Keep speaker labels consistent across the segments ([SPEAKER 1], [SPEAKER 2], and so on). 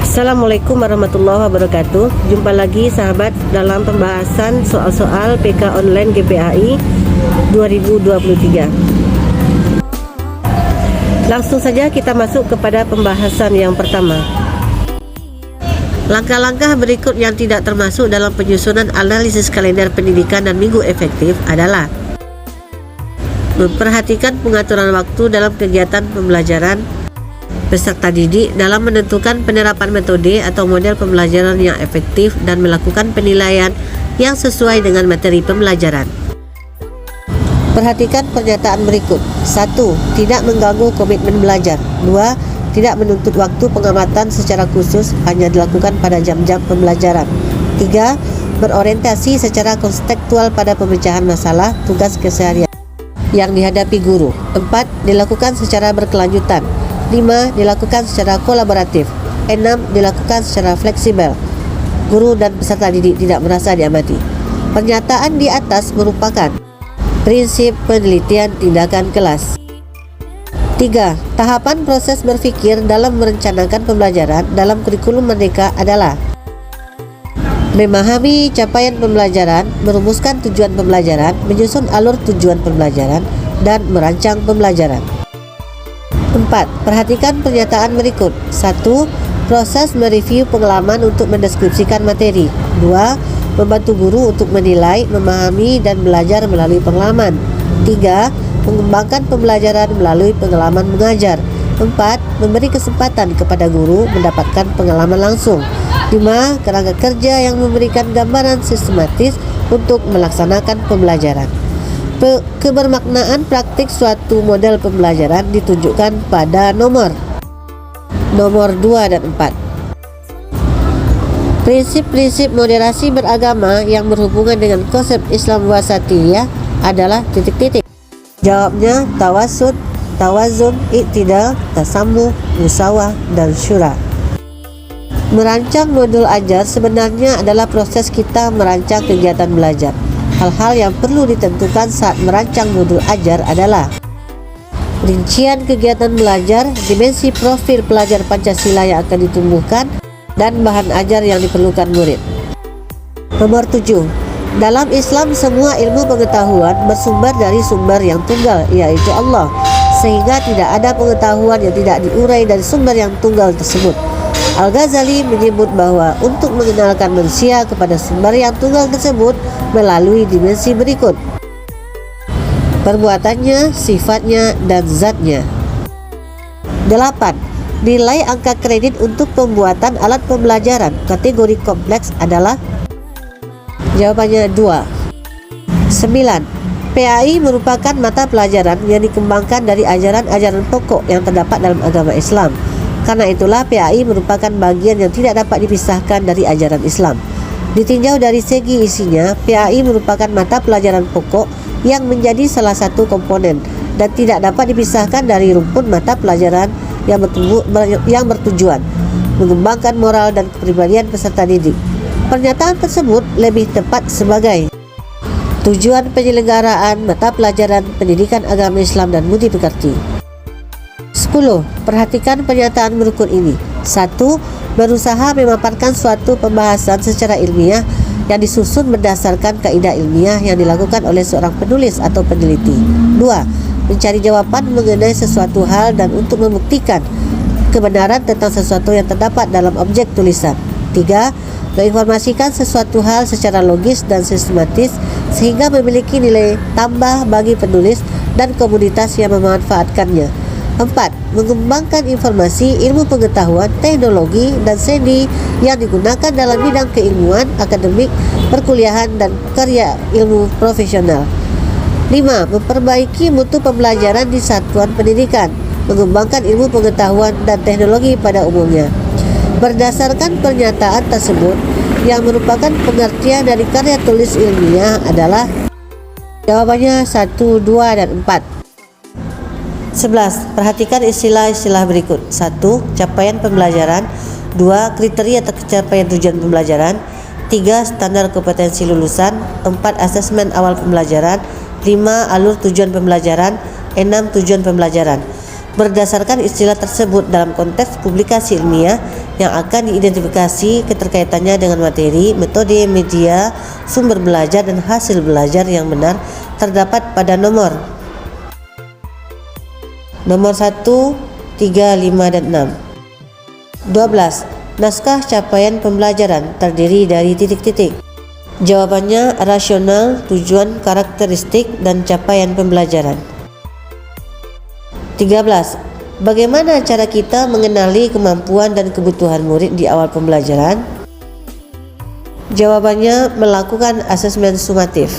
[SPEAKER 1] Assalamualaikum warahmatullahi wabarakatuh. Jumpa lagi sahabat dalam pembahasan soal-soal PK Online GPAI 2023. Langsung saja kita masuk kepada pembahasan yang pertama. Langkah-langkah berikut yang tidak termasuk dalam penyusunan analisis kalender pendidikan dan minggu efektif adalah: memperhatikan pengaturan waktu dalam kegiatan pembelajaran peserta didik dalam menentukan penerapan metode atau model pembelajaran yang efektif dan melakukan penilaian yang sesuai dengan materi pembelajaran. Perhatikan pernyataan berikut. 1. Tidak mengganggu komitmen belajar. 2. Tidak menuntut waktu pengamatan secara khusus, hanya dilakukan pada jam-jam pembelajaran. 3. Berorientasi secara kontekstual pada pemecahan masalah tugas keseharian yang dihadapi guru. 4. Dilakukan secara berkelanjutan. 5. Dilakukan secara kolaboratif. 6. Dilakukan secara fleksibel. Guru dan peserta didik tidak merasa diamati. Pernyataan di atas merupakan prinsip penelitian tindakan kelas. 3. Tahapan proses berpikir dalam merencanakan pembelajaran dalam kurikulum Merdeka adalah: memahami capaian pembelajaran, merumuskan tujuan pembelajaran, menyusun alur tujuan pembelajaran, dan merancang pembelajaran. 4. Perhatikan pernyataan berikut. 1. Proses mereview pengalaman untuk mendeskripsikan materi. 2. Membantu guru untuk menilai, memahami, dan belajar melalui pengalaman. 3. Mengembangkan pembelajaran melalui pengalaman mengajar. 4. Memberi kesempatan kepada guru mendapatkan pengalaman langsung. 5. Kerangka kerja yang memberikan gambaran sistematis untuk melaksanakan pembelajaran. Kebermaknaan praktik suatu model pembelajaran ditunjukkan pada nomor 2 dan 4. Prinsip-prinsip moderasi beragama yang berhubungan dengan konsep Islam wasatiyah adalah titik-titik. Jawabnya tawasud, tawazun, iktidal, tasammuh, musawah, dan syura. Merancang modul ajar sebenarnya adalah proses kita merancang kegiatan belajar. Hal-hal yang perlu ditentukan saat merancang modul ajar adalah: rincian kegiatan belajar, dimensi profil pelajar Pancasila yang akan ditumbuhkan, dan bahan ajar yang diperlukan murid. Nomor 7. Dalam Islam, semua ilmu pengetahuan bersumber dari sumber yang tunggal, yaitu Allah, sehingga tidak ada pengetahuan yang tidak diurai dari sumber yang tunggal tersebut. Al-Ghazali menyebut bahwa untuk mengenalkan manusia kepada sumber yang tunggal tersebut melalui dimensi berikut: perbuatannya, sifatnya, dan zatnya. 8. Nilai angka kredit untuk pembuatan alat pembelajaran kategori kompleks adalah: jawabannya 2. 9. PAI merupakan mata pelajaran yang dikembangkan dari ajaran-ajaran pokok yang terdapat dalam agama Islam. Karena itulah PAI merupakan bagian yang tidak dapat dipisahkan dari ajaran Islam. Ditinjau dari segi isinya, PAI merupakan mata pelajaran pokok yang menjadi salah satu komponen dan tidak dapat dipisahkan dari rumpun mata pelajaran yang bertujuan mengembangkan moral dan kepribadian peserta didik. Pernyataan tersebut lebih tepat sebagai tujuan penyelenggaraan mata pelajaran pendidikan agama Islam dan budi pekerti. 10. Perhatikan pernyataan berikut ini. 1. Berusaha memaparkan suatu pembahasan secara ilmiah yang disusun berdasarkan kaidah ilmiah yang dilakukan oleh seorang penulis atau peneliti. 2. Mencari jawaban mengenai sesuatu hal dan untuk membuktikan kebenaran tentang sesuatu yang terdapat dalam objek tulisan. 3. Menginformasikan sesuatu hal secara logis dan sistematis sehingga memiliki nilai tambah bagi penulis dan komunitas yang memanfaatkannya. 4. Mengembangkan informasi, ilmu pengetahuan, teknologi, dan seni yang digunakan dalam bidang keilmuan, akademik, perkuliahan, dan karya ilmu profesional. 5. Memperbaiki mutu pembelajaran di satuan pendidikan, mengembangkan ilmu pengetahuan dan teknologi pada umumnya. Berdasarkan pernyataan tersebut, yang merupakan pengertian dari karya tulis ilmiah adalah: jawabannya 1, 2, dan 4. 11. Perhatikan istilah-istilah berikut. 1. Capaian pembelajaran. 2. Kriteria tercapaian tujuan pembelajaran. 3. Standar kompetensi lulusan. 4. Asesmen awal pembelajaran. 5. Alur tujuan pembelajaran. 6. Tujuan pembelajaran. Berdasarkan istilah tersebut dalam konteks publikasi ilmiah yang akan diidentifikasi keterkaitannya dengan materi, metode, media, sumber belajar, dan hasil belajar yang benar terdapat pada nomor 1, 3, 5, dan 6. 12. Naskah capaian pembelajaran terdiri dari titik-titik. Jawabannya rasional, tujuan, karakteristik, dan capaian pembelajaran. 13. Bagaimana cara kita mengenali kemampuan dan kebutuhan murid di awal pembelajaran? Jawabannya melakukan asesmen sumatif.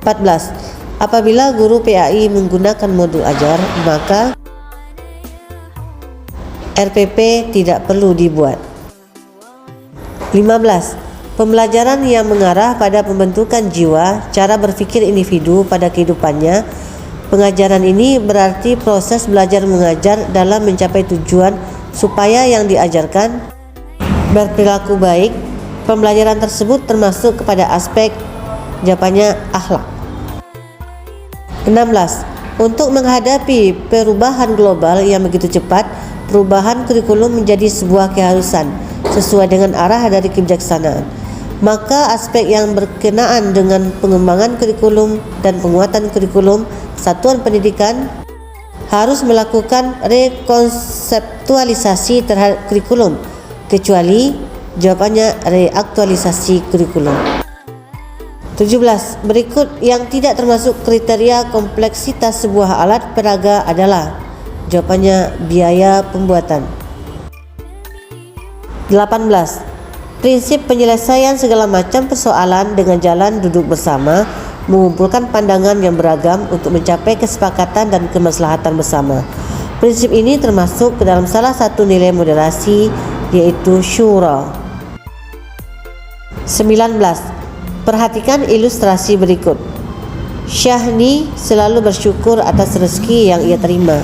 [SPEAKER 1] 14. Apabila guru PAI menggunakan modul ajar, maka RPP tidak perlu dibuat. 15. Pembelajaran yang mengarah pada pembentukan jiwa, cara berpikir individu pada kehidupannya. Pengajaran ini berarti proses belajar mengajar dalam mencapai tujuan supaya yang diajarkan berperilaku baik. Pembelajaran tersebut termasuk kepada aspek jawabannya akhlak. 16. Untuk menghadapi perubahan global yang begitu cepat, perubahan kurikulum menjadi sebuah keharusan sesuai dengan arah dari kebijaksanaan. Maka aspek yang berkenaan dengan pengembangan kurikulum dan penguatan kurikulum satuan pendidikan harus melakukan rekonseptualisasi terhadap kurikulum, kecuali jawabannya reaktualisasi kurikulum. 17. Berikut yang tidak termasuk kriteria kompleksitas sebuah alat peraga adalah jawabannya biaya pembuatan. 18. Prinsip penyelesaian segala macam persoalan dengan jalan duduk bersama, mengumpulkan pandangan yang beragam untuk mencapai kesepakatan dan kemaslahatan bersama. Prinsip ini termasuk ke dalam salah satu nilai moderasi, yaitu syura. 19. Perhatikan ilustrasi berikut. Syahni selalu bersyukur atas rezeki yang ia terima.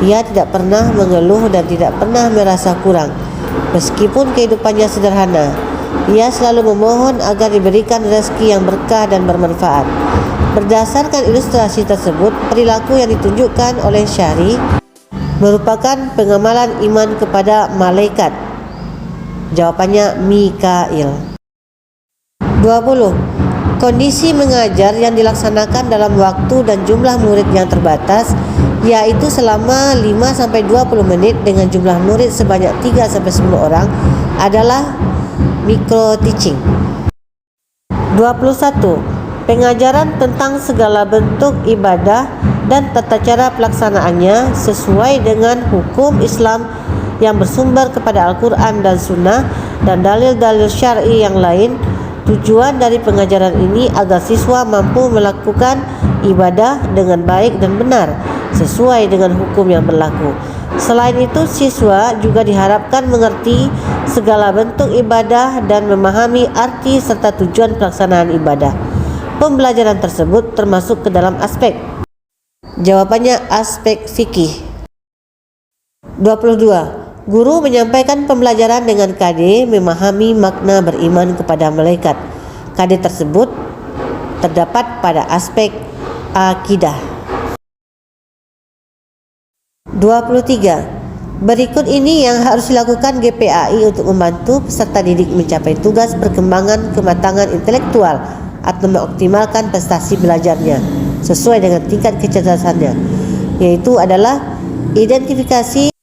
[SPEAKER 1] Ia tidak pernah mengeluh dan tidak pernah merasa kurang. Meskipun kehidupannya sederhana, ia selalu memohon agar diberikan rezeki yang berkah dan bermanfaat. Berdasarkan ilustrasi tersebut, perilaku yang ditunjukkan oleh Syahri merupakan pengamalan iman kepada malaikat. Jawabannya Mikail. 20. Kondisi mengajar yang dilaksanakan dalam waktu dan jumlah murid yang terbatas, yaitu selama 5-20 menit dengan jumlah murid sebanyak 3-10 orang, adalah micro teaching. 21. Pengajaran tentang segala bentuk ibadah dan tata cara pelaksanaannya sesuai dengan hukum Islam yang bersumber kepada Al-Quran dan Sunnah dan dalil-dalil syar'i yang lain. Tujuan dari pengajaran ini agar siswa mampu melakukan ibadah dengan baik dan benar sesuai dengan hukum yang berlaku. Selain itu, siswa juga diharapkan mengerti segala bentuk ibadah dan memahami arti serta tujuan pelaksanaan ibadah. Pembelajaran tersebut termasuk ke dalam aspek. Jawabannya aspek fikih. 22. Guru menyampaikan pembelajaran dengan KD memahami makna beriman kepada malaikat. KD tersebut terdapat pada aspek akidah. 23. Berikut ini yang harus dilakukan GPAI untuk membantu peserta didik mencapai tugas perkembangan kematangan intelektual atau mengoptimalkan prestasi belajarnya sesuai dengan tingkat kecerdasannya, yaitu adalah identifikasi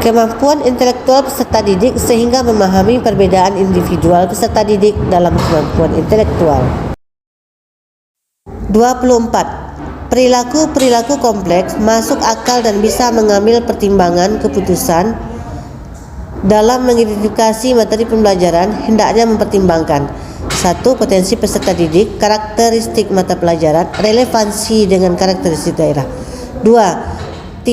[SPEAKER 1] kemampuan intelektual peserta didik sehingga memahami perbedaan individual peserta didik dalam kemampuan intelektual. 24. Perilaku-perilaku kompleks masuk akal dan bisa mengambil pertimbangan keputusan dalam mengidentifikasi materi pembelajaran hendaknya mempertimbangkan 1. Potensi peserta didik, karakteristik mata pelajaran, relevansi dengan karakteristik daerah. 2.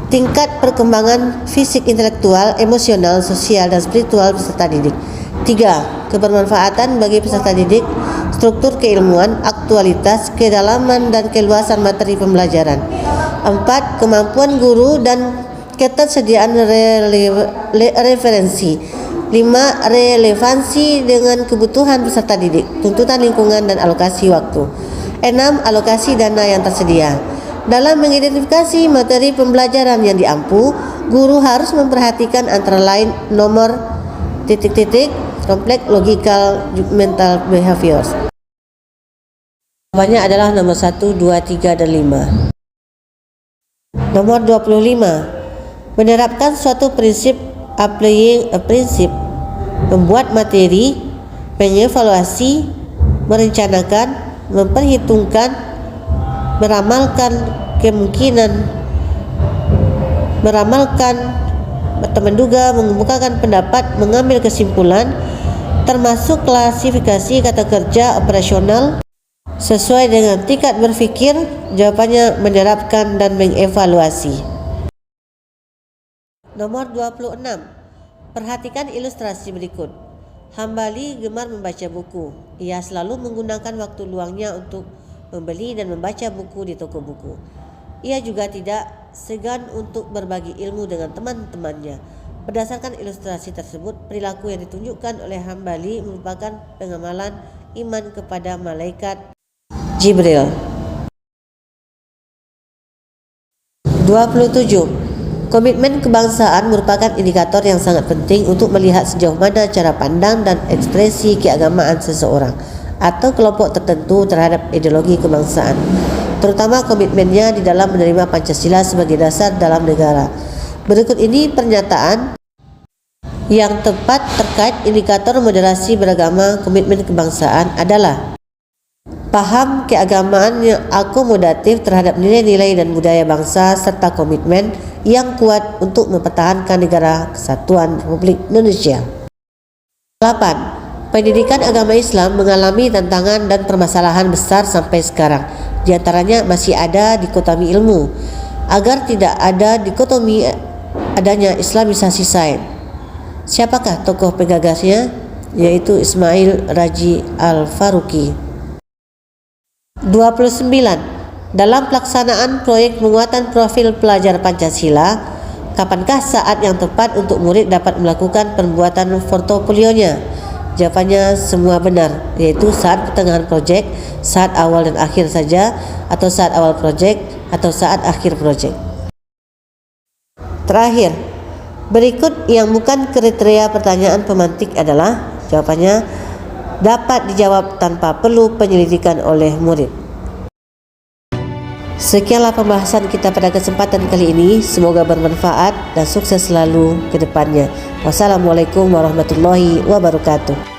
[SPEAKER 1] Tingkat perkembangan fisik, intelektual, emosional, sosial, dan spiritual peserta didik. 3. Kebermanfaatan bagi peserta didik, struktur keilmuan, aktualitas, kedalaman, dan keluasan materi pembelajaran. 4. Kemampuan guru dan ketersediaan referensi. 5. Relevansi dengan kebutuhan peserta didik, tuntutan lingkungan, dan alokasi waktu. 6. Alokasi dana yang tersedia. Dalam mengidentifikasi materi pembelajaran yang diampu, guru harus memperhatikan antara lain nomor complex logical mental behaviors. Jawabannya adalah nomor 1, 2, 3, dan 5. Nomor 25. Menerapkan suatu prinsip, applying a principle, membuat materi, mengevaluasi, merencanakan, memperhitungkan, meramalkan kemungkinan, atau menduga, mengemukakan pendapat, mengambil kesimpulan, termasuk klasifikasi kata kerja operasional sesuai dengan tingkat berpikir. Jawabannya menerapkan dan mengevaluasi. Nomor 26. Perhatikan ilustrasi berikut. Hambali gemar membaca buku. Ia selalu menggunakan waktu luangnya untuk membeli dan membaca buku di toko buku. Ia juga tidak segan untuk berbagi ilmu dengan teman-temannya. Berdasarkan ilustrasi tersebut, perilaku yang ditunjukkan oleh Hambali merupakan pengamalan iman kepada malaikat Jibril. 27. Komitmen kebangsaan merupakan indikator yang sangat penting untuk melihat sejauh mana cara pandang dan ekspresi keagamaan seseorang atau kelompok tertentu terhadap ideologi kebangsaan, terutama komitmennya di dalam menerima Pancasila sebagai dasar dalam negara. Berikut ini pernyataan yang tepat terkait indikator moderasi beragama. Komitmen kebangsaan adalah paham keagamaan yang akomodatif terhadap nilai-nilai dan budaya bangsa, serta komitmen yang kuat untuk mempertahankan negara kesatuan Republik Indonesia. 8. Pendidikan agama Islam mengalami tantangan dan permasalahan besar sampai sekarang. Di antaranya masih ada dikotomi ilmu. Agar tidak ada dikotomi, adanya islamisasi sains. Siapakah tokoh penggagasnya? Yaitu Ismail Raji Al-Faruqi. 29. Dalam pelaksanaan proyek penguatan profil pelajar Pancasila, kapankah saat yang tepat untuk murid dapat melakukan pembuatan portofolionya? Jawabannya semua benar, yaitu saat pertengahan proyek, saat awal dan akhir saja, atau saat awal proyek, atau saat akhir proyek. Terakhir, berikut yang bukan kriteria pertanyaan pemantik adalah jawabannya dapat dijawab tanpa perlu penyelidikan oleh murid. Sekianlah pembahasan kita pada kesempatan kali ini. Semoga bermanfaat dan sukses selalu ke depannya. Wassalamualaikum warahmatullahi wabarakatuh.